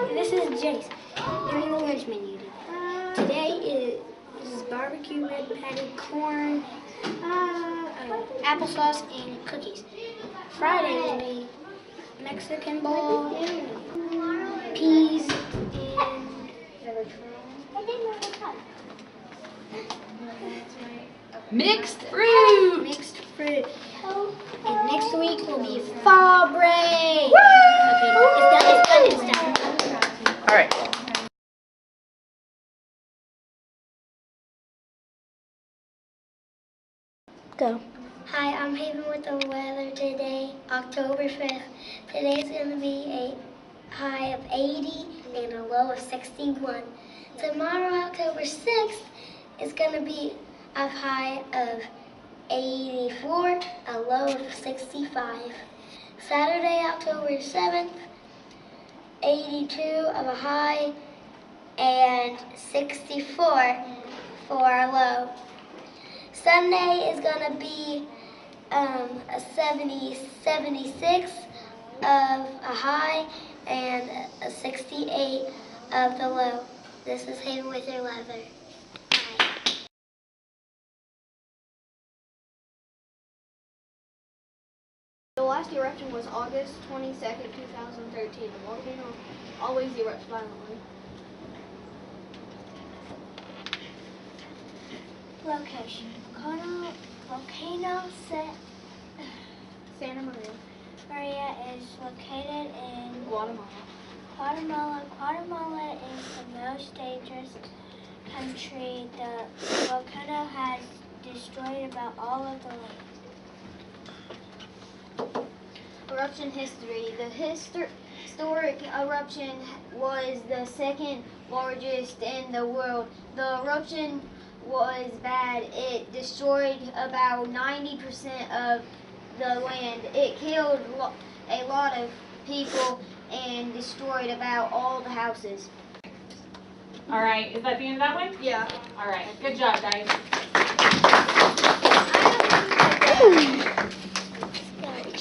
This is Jace doing the lunch menu. Today is barbecue red patty, corn, applesauce, and cookies. Friday will be Mexican bowl, peas, and mixed fruit. Mixed fruit. And next week will be fall break. Okay, it's done. All right. Go. Hi, I'm Haven with the weather today, October 5th. Today is going to be a high of 80 and a low of 61. Tomorrow, October 6th, is going to be a high of 84, a low of 65. Saturday, October 7th, 82 of a high and 64 for a low. Sunday is going to be a 76 of a high and a 68 of the low. This is Haven with your weather. Bye. The last eruption was August 22nd, 2013. The volcano always erupts violently. Location. Volcano Santa Maria, Maria is located in Guatemala. Guatemala is the most dangerous country. The volcano has destroyed about all of the land. Eruption history. The historic eruption was the second largest in the world. The eruption was bad. It destroyed about 90% of the land. It killed a lot of people and destroyed about all the houses. All right. Is that the end of that one? Yeah. All right. Good job, guys.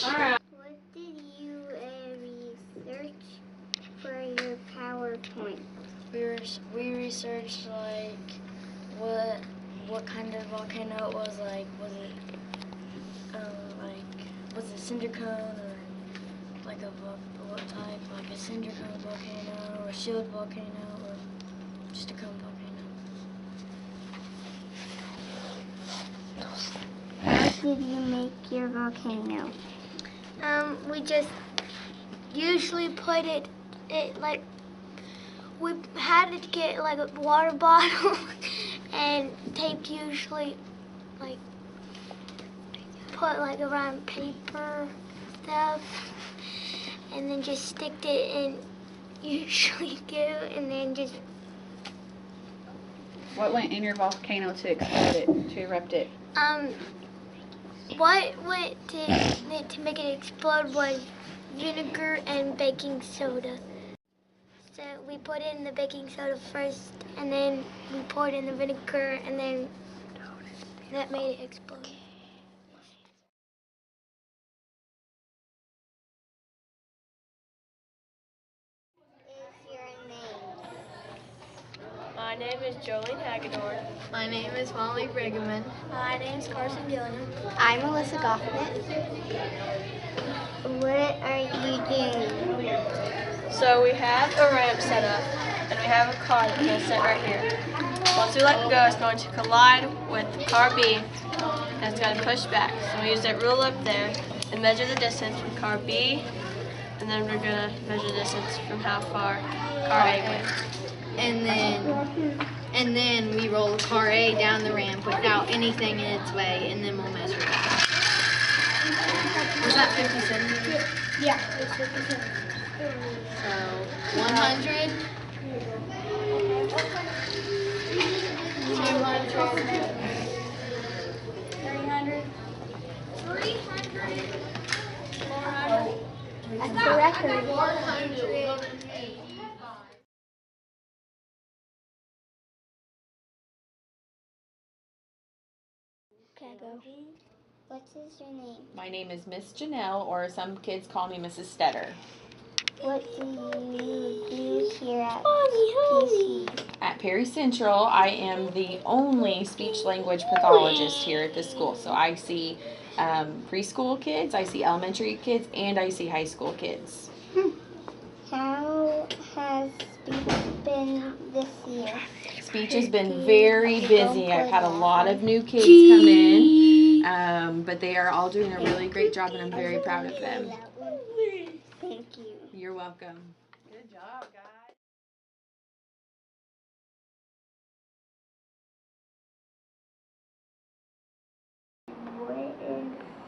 All right. What did you research for your PowerPoint? We researched like what kind of volcano it was, like was it cinder cone or like what type, like a cinder cone volcano or a shield volcano or just a cone volcano. How did you make your volcano? We just usually put it like, we had to get like a water bottle and tape, usually like put like around paper stuff, and then just stick it in usually glue, and then just. What went in your volcano to explode it, to erupt it? What to make it explode was vinegar and baking soda. So we put in the baking soda first, and then we poured in the vinegar, and then that made it explode. Is your name? My name is Jolene Hagedorn. My name is Molly Brigham. My name's Carson Gilliam. I'm Melissa Goffman. What are you doing? So we have a ramp set up, and we have a car that's going to sit right here. Once we let go, it's going to collide with car B, and it's going to push back. So we use that rule up there and measure the distance from car B, and then we're going to measure the distance from how far car A went. And then we roll car A down the ramp without anything in its way, and then we'll measure it. Was that 50 centimeters? Yeah, it's 57. So 100. 300. 400. That's the record. 485. Okay, go. What is your name? My name is Miss Janelle, or some kids call me Mrs. Stetter. What do you do at Perry Central, I am the only speech language pathologist here at this school. So I see preschool kids, I see elementary kids, and I see high school kids. How has speech been this year? Speech has been very busy. I've had a lot of new kids come in, but they are all doing a really great job, and I'm very proud of them. Thank you. You're welcome. Good job, guys. What is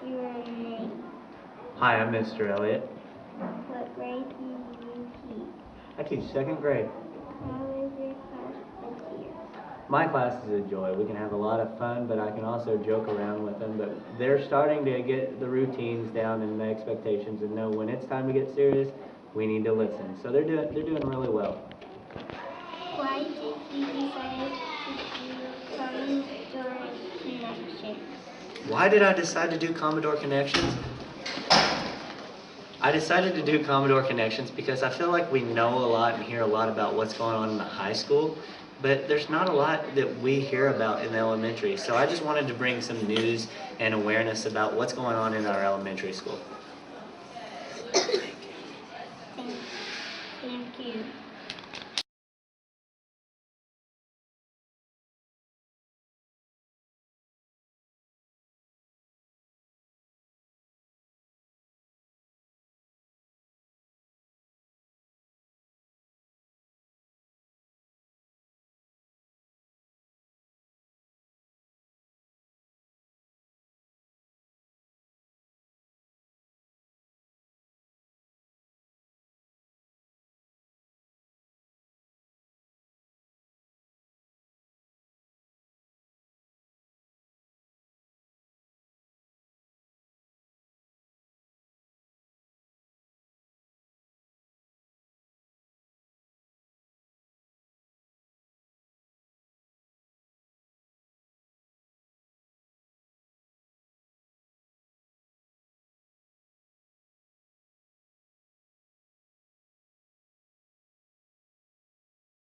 your name? Hi, I'm Mr. Elliott. What grade do you teach? I teach second grade. How is your class this year? My class is a joy. We can have a lot of fun, but I can also joke around with them. But they're starting to get the routines down and the expectations and know when it's time to get serious, we need to listen. So they're doing really well. Why did you decide to do Commodore Connections? Why did I decide to do Commodore Connections? I decided to do Commodore Connections because I feel like we know a lot and hear a lot about what's going on in the high school, but there's not a lot that we hear about in the elementary. So I just wanted to bring some news and awareness about what's going on in our elementary school.